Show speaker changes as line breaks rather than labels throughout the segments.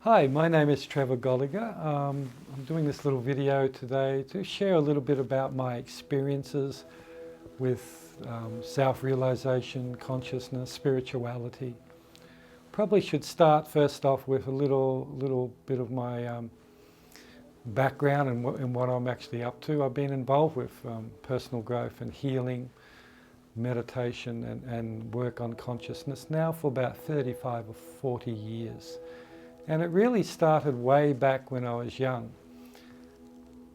Hi, my name is Trevor Gollagher. I'm doing this little video today to share a little bit about my experiences with self-realization, consciousness, spirituality. Probably should start first off with a little bit of my background and what I'm actually up to. I've been involved with personal growth and healing, meditation and work on consciousness now for about 35 or 40 years. And it really started way back when I was young.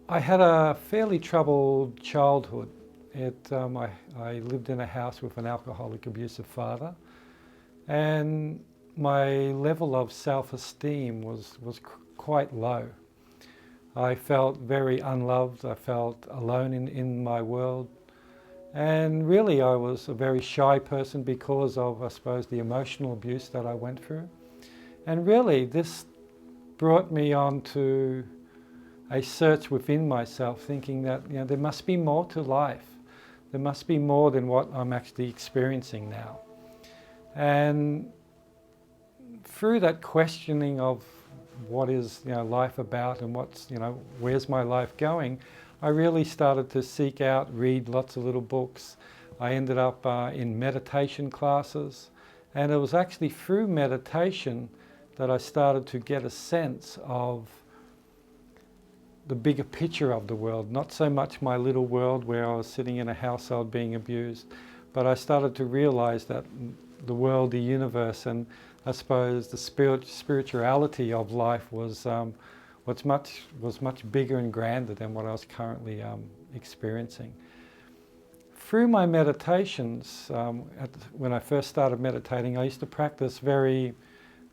I had a fairly troubled childhood. I lived in a house with an alcoholic, abusive father, and my level of self-esteem was quite low. I felt very unloved. I felt alone in my world. And really I was a very shy person because of, I suppose, the emotional abuse that I went through. And really, this brought me on to a search within myself, thinking that there must be more to life. There must be more than what I'm actually experiencing now. And through that questioning of what is life about and where's my life going, I really started to seek out, read lots of little books. I ended up in meditation classes, and it was actually through meditation that I started to get a sense of the bigger picture of the world, not so much my little world where I was sitting in a household being abused, but I started to realize that the world, the universe, and I suppose the spirituality of life was much bigger and grander than what I was currently experiencing. Through my meditations, when I first started meditating, I used to practice very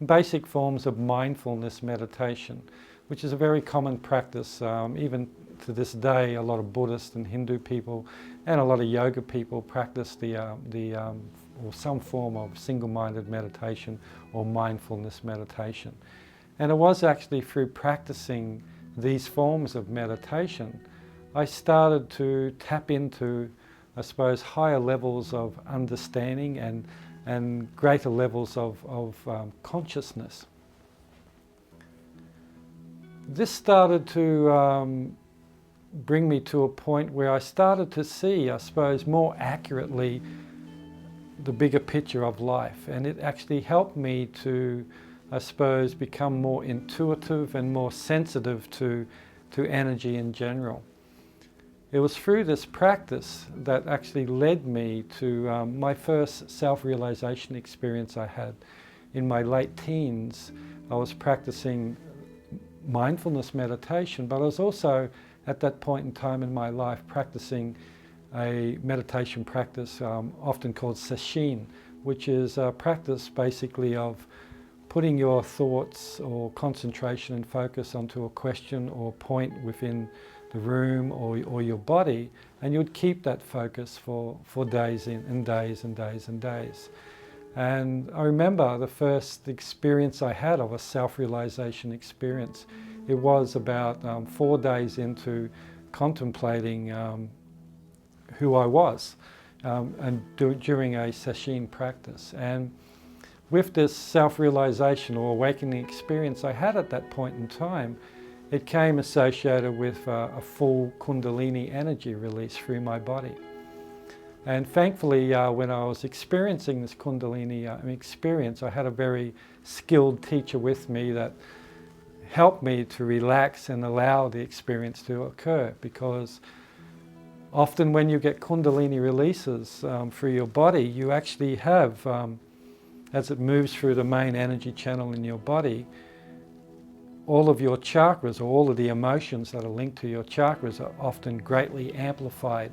basic forms of mindfulness meditation, which is a very common practice. Even to this day, a lot of Buddhist and Hindu people and a lot of yoga people practice or some form of single-minded meditation or mindfulness meditation. And it was actually through practicing these forms of meditation, I started to tap into, I suppose, higher levels of understanding and greater levels of consciousness. This started to bring me to a point where I started to see, I suppose, more accurately the bigger picture of life. And it actually helped me to, I suppose, become more intuitive and more sensitive to energy in general. It was through this practice that actually led me to my first self-realization experience I had. In my late teens, I was practicing mindfulness meditation, but I was also, at that point in time in my life, practicing a meditation practice often called sesshin, which is a practice basically of putting your thoughts or concentration and focus onto a question or point within the room or your body, and you'd keep that focus for days and days and days and days. And I remember the first experience I had of a self-realization experience. It was about 4 days into contemplating who I was during a sesshin practice. And with this self-realization or awakening experience I had at that point in time, it came associated with a full Kundalini energy release through my body. And thankfully, when I was experiencing this Kundalini experience, I had a very skilled teacher with me that helped me to relax and allow the experience to occur, because often when you get Kundalini releases through your body, you actually have, as it moves through the main energy channel in your body, all of your chakras, or all of the emotions that are linked to your chakras, are often greatly amplified.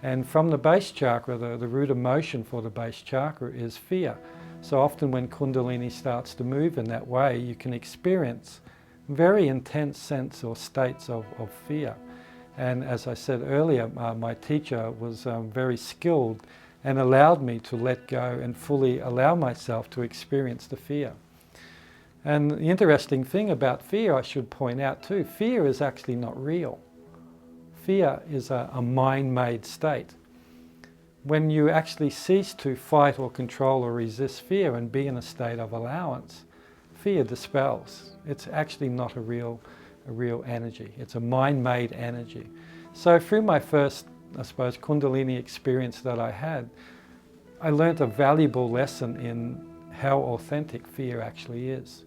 And from the base chakra, the root emotion for the base chakra is fear. So often when Kundalini starts to move in that way, you can experience very intense sense or states of fear. And as I said earlier, my teacher was very skilled and allowed me to let go and fully allow myself to experience the fear. And the interesting thing about fear, I should point out too, fear is actually not real. Fear is a mind-made state. When you actually cease to fight or control or resist fear and be in a state of allowance, fear dispels. It's actually not a real energy. It's a mind-made energy. So through my first, I suppose, Kundalini experience that I had, I learnt a valuable lesson in how authentic fear actually is.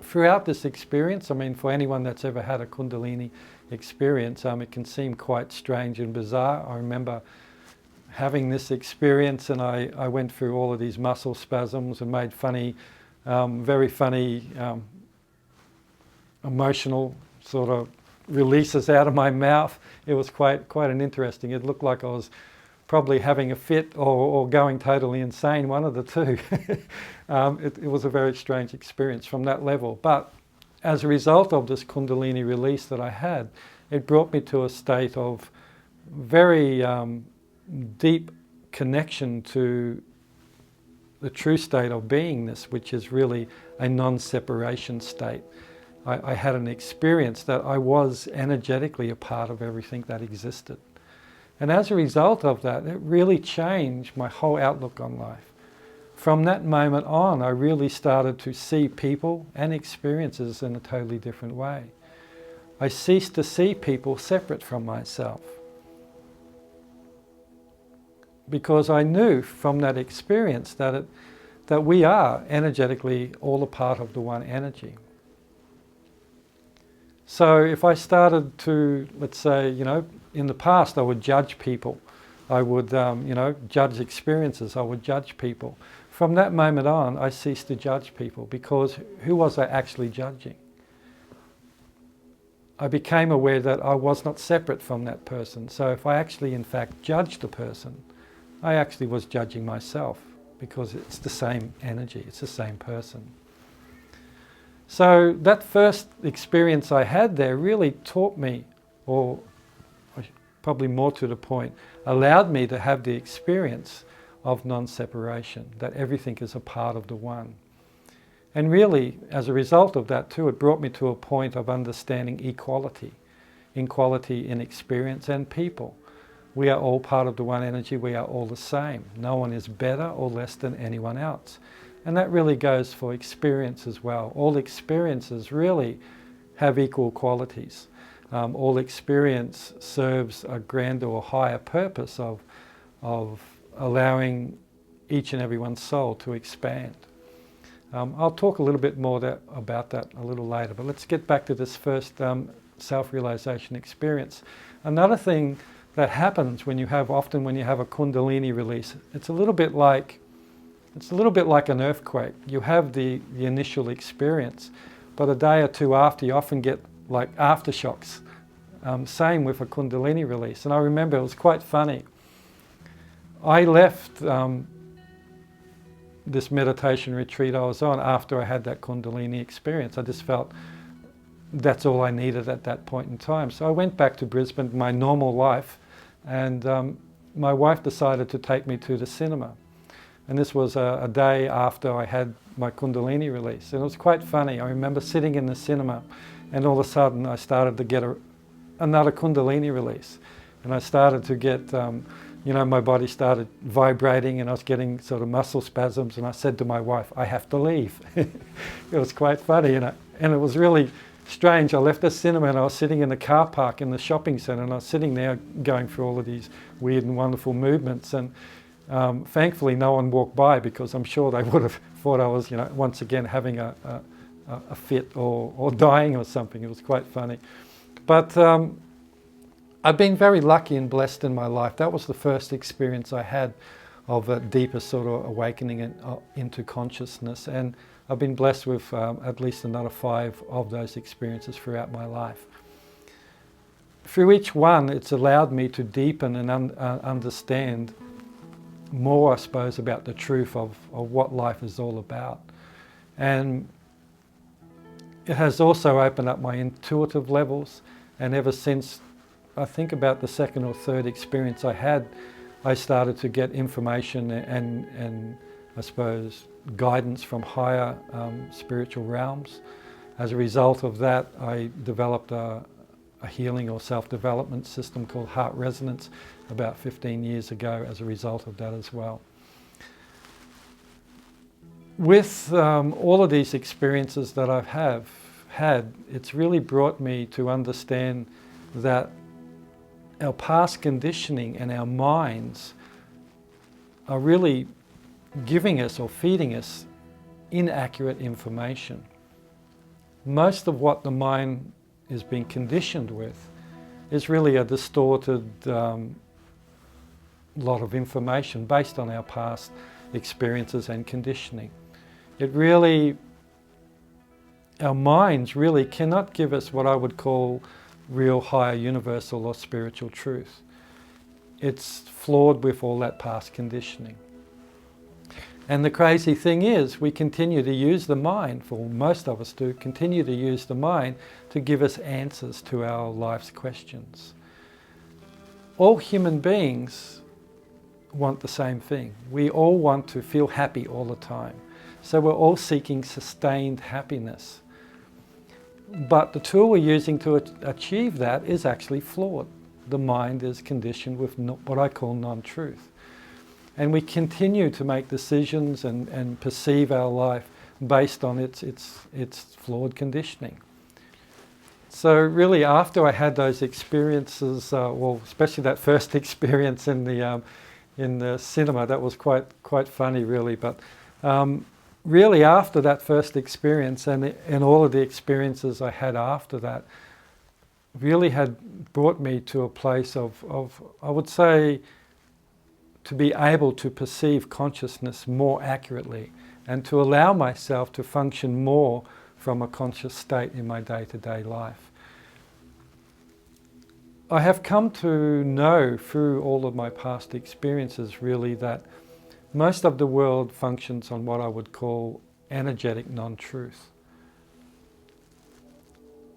Throughout this experience, I mean, for anyone that's ever had a Kundalini experience, it can seem quite strange and bizarre. I remember having this experience, and I went through all of these muscle spasms and made funny, very funny, emotional sort of releases out of my mouth. It was quite an interesting. It looked like I was probably having a fit or going totally insane, one of the two. It was a very strange experience from that level. But as a result of this Kundalini release that I had, it brought me to a state of very deep connection to the true state of beingness, which is really a non-separation state. I had an experience that I was energetically a part of everything that existed. And as a result of that, it really changed my whole outlook on life. From that moment on, I really started to see people and experiences in a totally different way. I ceased to see people separate from myself, because I knew from that experience that we are energetically all a part of the one energy. So if I started to, let's say, in the past I would judge people, I would, judge experiences, I would judge people. From that moment on, I ceased to judge people, because who was I actually judging? I became aware that I was not separate from that person. So if I actually, in fact, judged a person, I actually was judging myself, because it's the same energy, it's the same person. So that first experience I had there really taught me, or probably more to the point, allowed me to have the experience of non-separation, that everything is a part of the one. And really, as a result of that too, it brought me to a point of understanding equality in experience and people. We are all part of the one energy, we are all the same. No one is better or less than anyone else. And that really goes for experience as well. All experiences really have equal qualities. All experience serves a grander or higher purpose of allowing each and everyone's soul to expand. I'll talk a little bit more about that a little later, but let's get back to this first self-realization experience. Another thing that happens when you have a Kundalini release, it's a little bit like an earthquake. You have the initial experience, but a day or two after, you often get like aftershocks. Same with a Kundalini release. And I remember it was quite funny. I left this meditation retreat I was on after I had that Kundalini experience. I just felt that's all I needed at that point in time. So I went back to Brisbane, my normal life, and my wife decided to take me to the cinema. And this was a day after I had my Kundalini release. And it was quite funny. I remember sitting in the cinema, and all of a sudden I started to get another Kundalini release. And I started to get, my body started vibrating, and I was getting sort of muscle spasms. And I said to my wife, I have to leave. It was quite funny. And it was really strange. I left the cinema and I was sitting in the car park in the shopping centre, and I was sitting there going through all of these weird and wonderful movements. And thankfully no one walked by, because I'm sure they would have thought I was, once again having a fit or dying or something. It was quite funny. But I've been very lucky and blessed in my life. That was the first experience I had of a deeper sort of awakening into consciousness. And I've been blessed with at least another 5 of those experiences throughout my life. Through each one, it's allowed me to deepen and understand more, I suppose, about the truth of what life is all about. And it has also opened up my intuitive levels, and ever since, I think about the second or third experience I had, I started to get information and I suppose guidance from higher spiritual realms. As a result of that, I developed a healing or self-development system called heart resonance about 15 years ago as a result of that as well. with all of these experiences that I have had, it's really brought me to understand that our past conditioning and our minds are really giving us or feeding us inaccurate information. Most of what the mind is being conditioned with is really a distorted lot of information based on our past experiences and conditioning. Our minds really cannot give us what I would call real higher universal or spiritual truth. It's flawed with all that past conditioning. And the crazy thing is, we continue to use the mind, for most of us do, continue to use the mind to give us answers to our life's questions. All human beings want the same thing. We all want to feel happy all the time. So we're all seeking sustained happiness. But the tool we're using to achieve that is actually flawed. The mind is conditioned with what I call non-truth. And we continue to make decisions and perceive our life based on its flawed conditioning. So really, after I had those experiences, well, especially that first experience in the cinema, that was quite funny, really. But really, after that first experience and all of the experiences I had after that, really had brought me to a place of I would say, to be able to perceive consciousness more accurately and to allow myself to function more from a conscious state in my day-to-day life. I have come to know through all of my past experiences really that most of the world functions on what I would call energetic non-truth.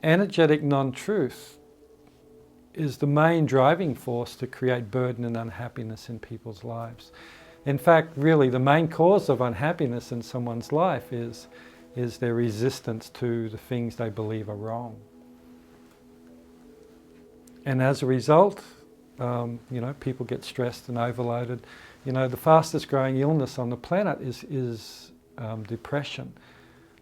Energetic non-truth is the main driving force to create burden and unhappiness in people's lives. In fact, really, the main cause of unhappiness in someone's life is their resistance to the things they believe are wrong. And as a result, people get stressed and overloaded. The fastest growing illness on the planet is depression.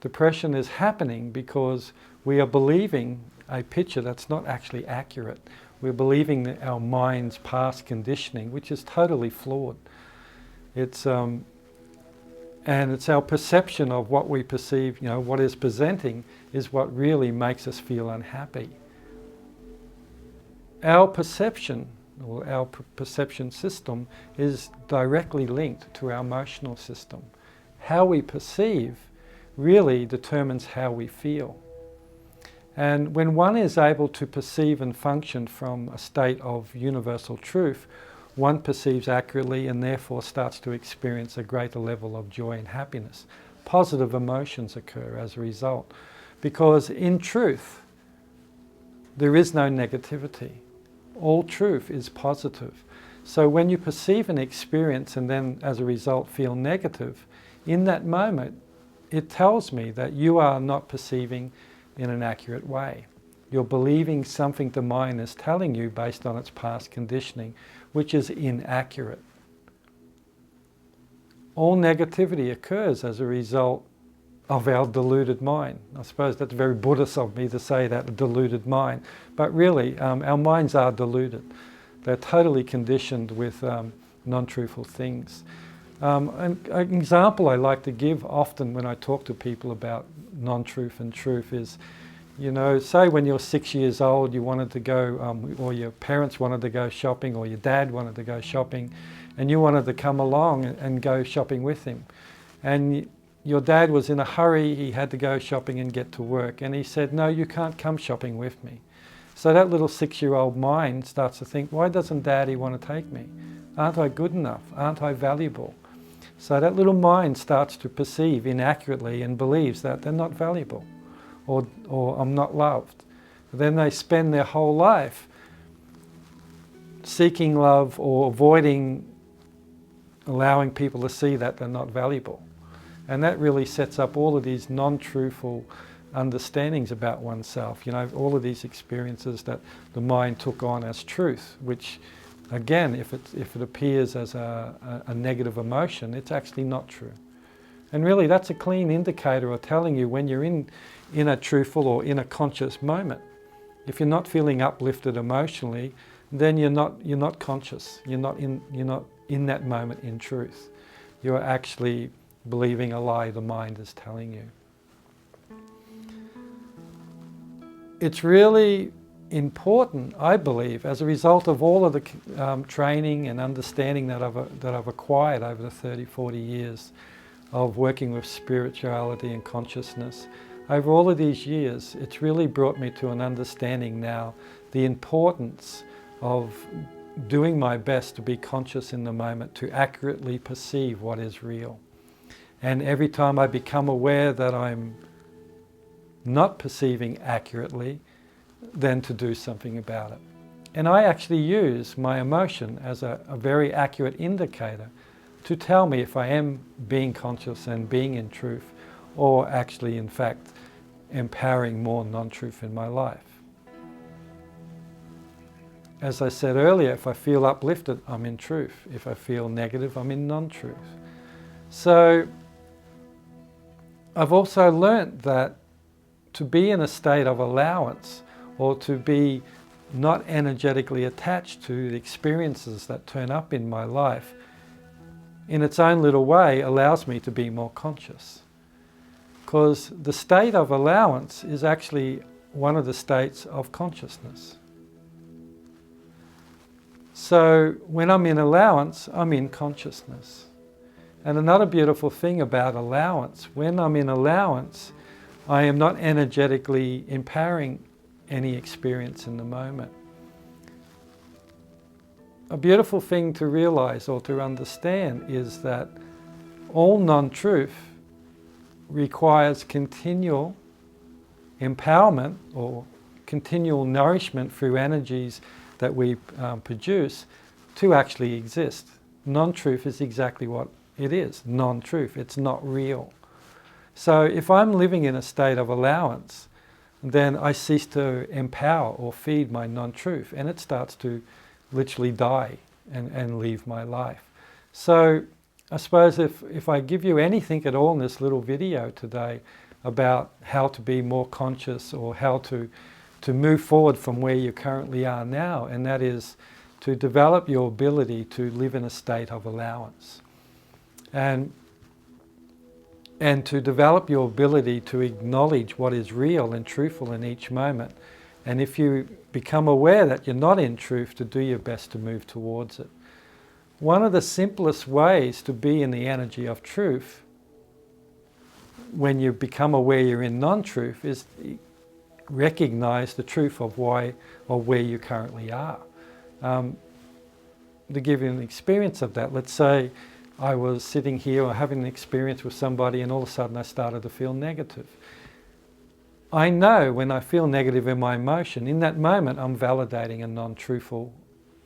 Depression is happening because we are believing a picture that's not actually accurate. We're believing that our mind's past conditioning, which is totally flawed. And it's our perception of what we perceive, what is presenting, is what really makes us feel unhappy. Our perception, or our perception system, is directly linked to our emotional system. How we perceive really determines how we feel. And when one is able to perceive and function from a state of universal truth, one perceives accurately and therefore starts to experience a greater level of joy and happiness. Positive emotions occur as a result, because in truth, there is no negativity. All truth is positive. So when you perceive an experience and then as a result feel negative, in that moment, it tells me that you are not perceiving in an accurate way. You're believing something the mind is telling you based on its past conditioning, which is inaccurate. All negativity occurs as a result of our deluded mind. I suppose that's very Buddhist of me to say that, a deluded mind. But really, our minds are deluded. They're totally conditioned with non-truthful things. An example I like to give often when I talk to people about non-truth and truth is, say when you're 6 years old, you wanted to go, or your parents wanted to go shopping, or your dad wanted to go shopping, and you wanted to come along and go shopping with him. And your dad was in a hurry, he had to go shopping and get to work, and he said, no, you can't come shopping with me. So that little 6-year-old mind starts to think, why doesn't Daddy want to take me? Aren't I good enough? Aren't I valuable? So that little mind starts to perceive inaccurately and believes that they're not valuable, or I'm not loved. Then they spend their whole life seeking love or avoiding allowing people to see that they're not valuable. And that really sets up all of these non-truthful understandings about oneself, all of these experiences that the mind took on as truth, which again, if it appears as a negative emotion, it's actually not true. And really that's a clean indicator of telling you when you're in a truthful or in a conscious moment. If you're not feeling uplifted emotionally, then you're not conscious. You're not in that moment in truth. You're actually believing a lie the mind is telling you. It's really important, I believe, as a result of all of the training and understanding that I've acquired over the 30, 40 years of working with spirituality and consciousness. Over all of these years, it's really brought me to an understanding now the importance of doing my best to be conscious in the moment, to accurately perceive what is real. And every time I become aware that I'm not perceiving accurately, then to do something about it. And I actually use my emotion as a very accurate indicator to tell me if I am being conscious and being in truth, or actually in fact empowering more non-truth in my life. As I said earlier, if I feel uplifted, I'm in truth. If I feel negative, I'm in non-truth. So I've also learnt that to be in a state of allowance, or to be not energetically attached to the experiences that turn up in my life, in its own little way allows me to be more conscious. Because the state of allowance is actually one of the states of consciousness. So when I'm in allowance, I'm in consciousness. And another beautiful thing about allowance, when I'm in allowance, I am not energetically empowering any experience in the moment. A beautiful thing to realize or to understand is that all non-truth requires continual empowerment or continual nourishment through energies that we produce to actually exist. Non-truth is exactly what it is, non-truth. It's not real. So if I'm living in a state of allowance, then I cease to empower or feed my non-truth, and it starts to literally die and leave my life. So I suppose if I give you anything at all in this little video today about how to be more conscious, or how to move forward from where you currently are now, and that is to develop your ability to live in a state of allowance. And to develop your ability to acknowledge what is real and truthful in each moment. And if you become aware that you're not in truth, to do your best to move towards it. One of the simplest ways to be in the energy of truth, when you become aware you're in non-truth, is recognize the truth of why or where you currently are. To give you an experience of that, let's say I was sitting here or having an experience with somebody, and all of a sudden I started to feel negative. I know when I feel negative in my emotion, in that moment I'm validating a non-truthful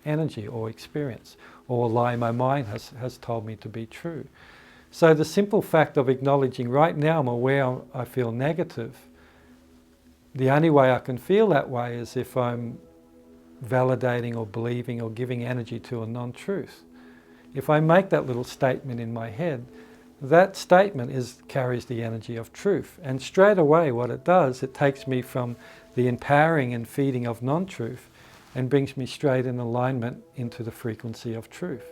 energy or experience, or a lie my mind has told me to be true. So the simple fact of acknowledging right now I'm aware I feel negative, the only way I can feel that way is if I'm validating or believing or giving energy to a non-truth. If I make that little statement in my head, that statement carries the energy of truth. And straight away what it does, it takes me from the empowering and feeding of non-truth and brings me straight in alignment into the frequency of truth.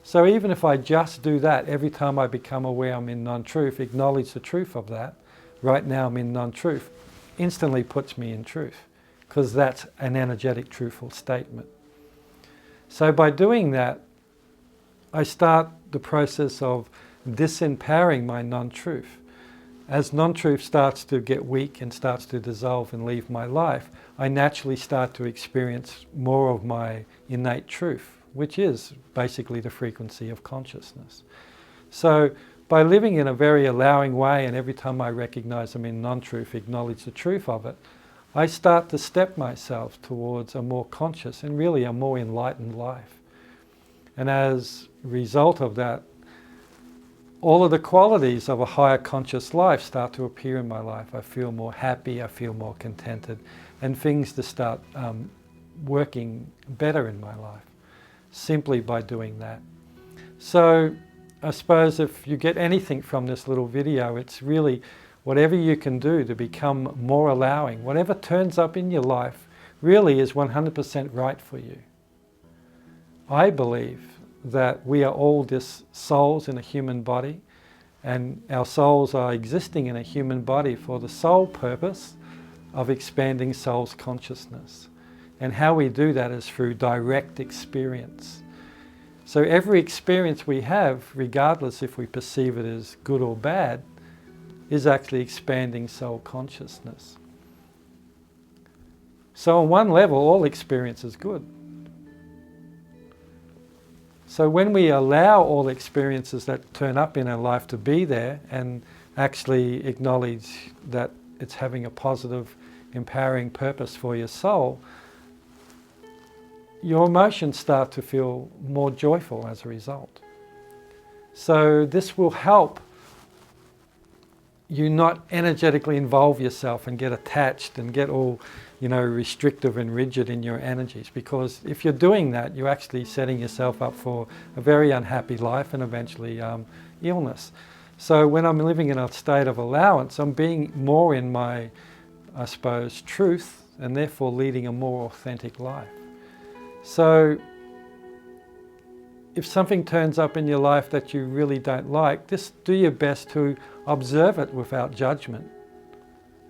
So even if I just do that, every time I become aware I'm in non-truth, acknowledge the truth of that, right now I'm in non-truth, instantly puts me in truth, because that's an energetic, truthful statement. So by doing that, I start the process of disempowering my non-truth. As non-truth starts to get weak and starts to dissolve and leave my life, I naturally start to experience more of my innate truth, which is basically the frequency of consciousness. So by living in a very allowing way, and every time I recognize I'm in non-truth, acknowledge the truth of it, I start to step myself towards a more conscious and really a more enlightened life. And as a result of that, all of the qualities of a higher conscious life start to appear in my life. I feel more happy, I feel more contented, and things to start working better in my life, simply by doing that. So I suppose if you get anything from this little video, it's really whatever you can do to become more allowing. Whatever turns up in your life really is 100% right for you. I believe that we are all just souls in a human body, and our souls are existing in a human body for the sole purpose of expanding soul's consciousness. And how we do that is through direct experience. So every experience we have, regardless if we perceive it as good or bad, is actually expanding soul consciousness. So on one level, all experience is good. So when we allow all experiences that turn up in our life to be there and actually acknowledge that it's having a positive, empowering purpose for your soul, your emotions start to feel more joyful as a result. So this will help you not energetically involve yourself and get attached and get all, restrictive and rigid in your energies, because if you're doing that, you're actually setting yourself up for a very unhappy life and eventually illness. So when I'm living in a state of allowance, I'm being more in my, I suppose, truth, and therefore leading a more authentic life. So if something turns up in your life that you really don't like, just do your best to observe it without judgment.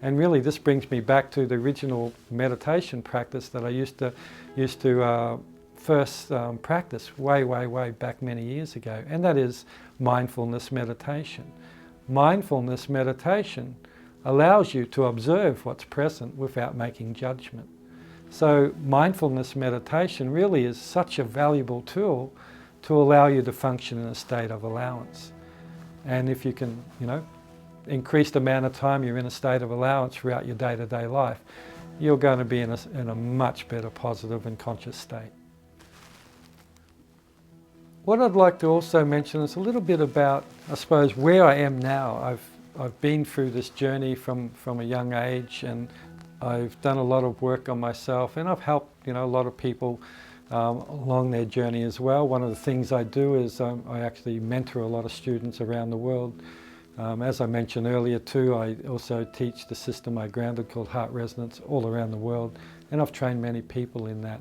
And really this brings me back to the original meditation practice that I used to first practice way back many years ago, and that is mindfulness meditation. Mindfulness meditation allows you to observe what's present without making judgment. So mindfulness meditation really is such a valuable tool to allow you to function in a state of allowance. And if you can, increase the amount of time you're in a state of allowance throughout your day-to-day life, you're going to be in a much better positive and conscious state. What I'd like to also mention is a little bit about, I suppose, where I am now. I've been through this journey from a young age, and I've done a lot of work on myself, and I've helped a lot of people along their journey as well. One of the things I do is I actually mentor a lot of students around the world. As I mentioned earlier too, I also teach the system I grounded called Heart Resonance all around the world, and I've trained many people in that.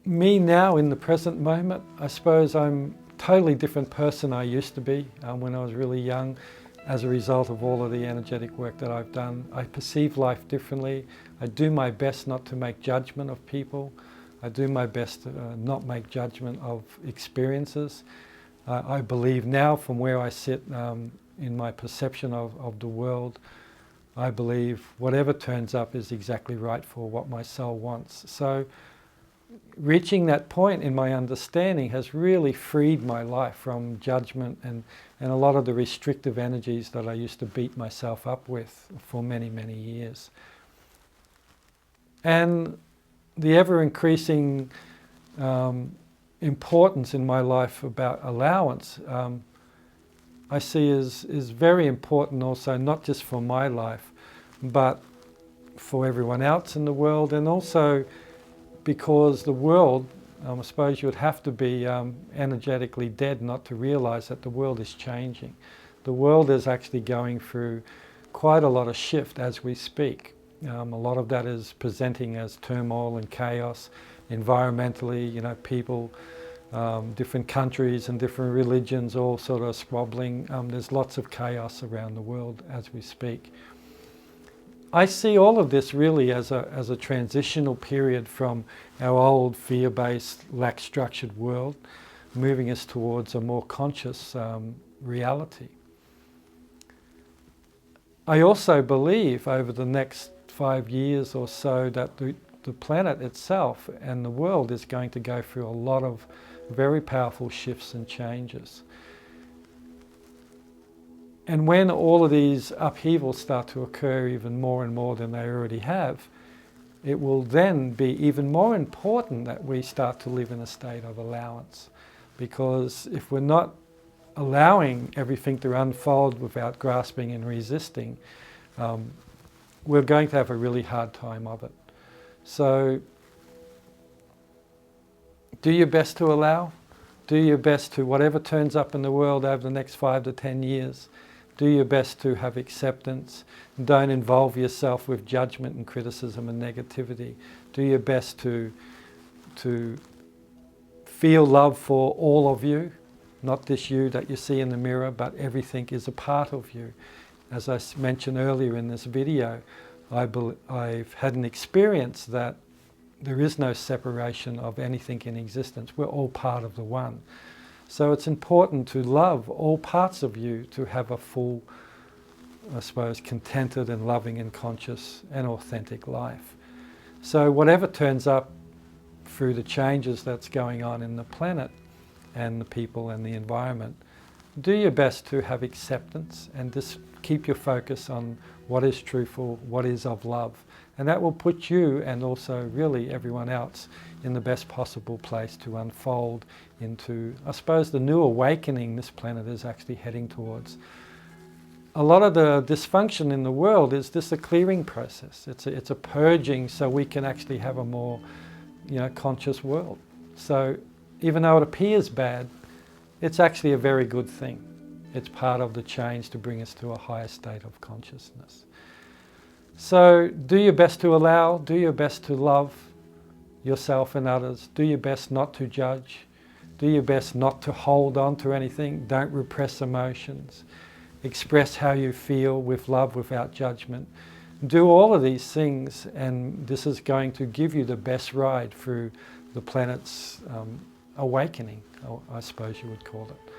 Me now in the present moment, I suppose I'm a totally different person I used to be when I was really young. As a result of all of the energetic work that I've done, I perceive life differently. I do my best not to make judgment of people. I do my best to not make judgment of experiences. I believe now, from where I sit in my perception of the world, I believe whatever turns up is exactly right for what my soul wants. So reaching that point in my understanding has really freed my life from judgment and a lot of the restrictive energies that I used to beat myself up with for many years. And the ever-increasing importance in my life about allowance, I see is very important also, not just for my life, but for everyone else in the world, and also because the world, I suppose you would have to be energetically dead not to realize that the world is changing. The world is actually going through quite a lot of shift as we speak. A lot of that is presenting as turmoil and chaos, environmentally, people, different countries and different religions all sort of squabbling. There's lots of chaos around the world as we speak. I see all of this really as a transitional period from our old fear-based, lack-structured world, moving us towards a more conscious reality. I also believe over the next 5 years or so that the planet itself and the world is going to go through a lot of very powerful shifts and changes. And when all of these upheavals start to occur even more and more than they already have, it will then be even more important that we start to live in a state of allowance. Because if we're not allowing everything to unfold without grasping and resisting, we're going to have a really hard time of it. So do your best to allow. Do your best to, whatever turns up in the world over the next 5 to 10 years, do your best to have acceptance. Don't involve yourself with judgment and criticism and negativity. Do your best to feel love for all of you, not this you that you see in the mirror, but everything is a part of you. As I mentioned earlier in this video, I've had an experience that there is no separation of anything in existence. We're all part of the one. So it's important to love all parts of you to have a full, I suppose, contented and loving and conscious and authentic life. So whatever turns up through the changes that's going on in the planet and the people and the environment, do your best to have acceptance and just keep your focus on what is truthful, what is of love. And that will put you and also really everyone else in the best possible place to unfold into, I suppose, the new awakening this planet is actually heading towards. A lot of the dysfunction in the world is this a clearing process. It's a purging so we can actually have a more, conscious world. So even though it appears bad, it's actually a very good thing. It's part of the change to bring us to a higher state of consciousness. So do your best to allow, do your best to love yourself and others, do your best not to judge, do your best not to hold on to anything, don't repress emotions, express how you feel with love without judgment. Do all of these things and this is going to give you the best ride through the planet's awakening, I suppose you would call it.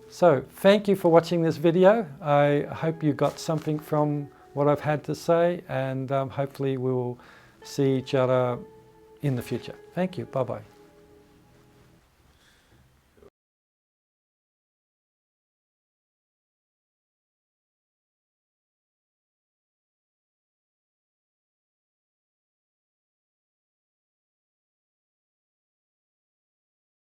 So thank you for watching this video. I hope you got something from what I've had to say, and hopefully we'll see each other in the future. Thank you. Bye-bye.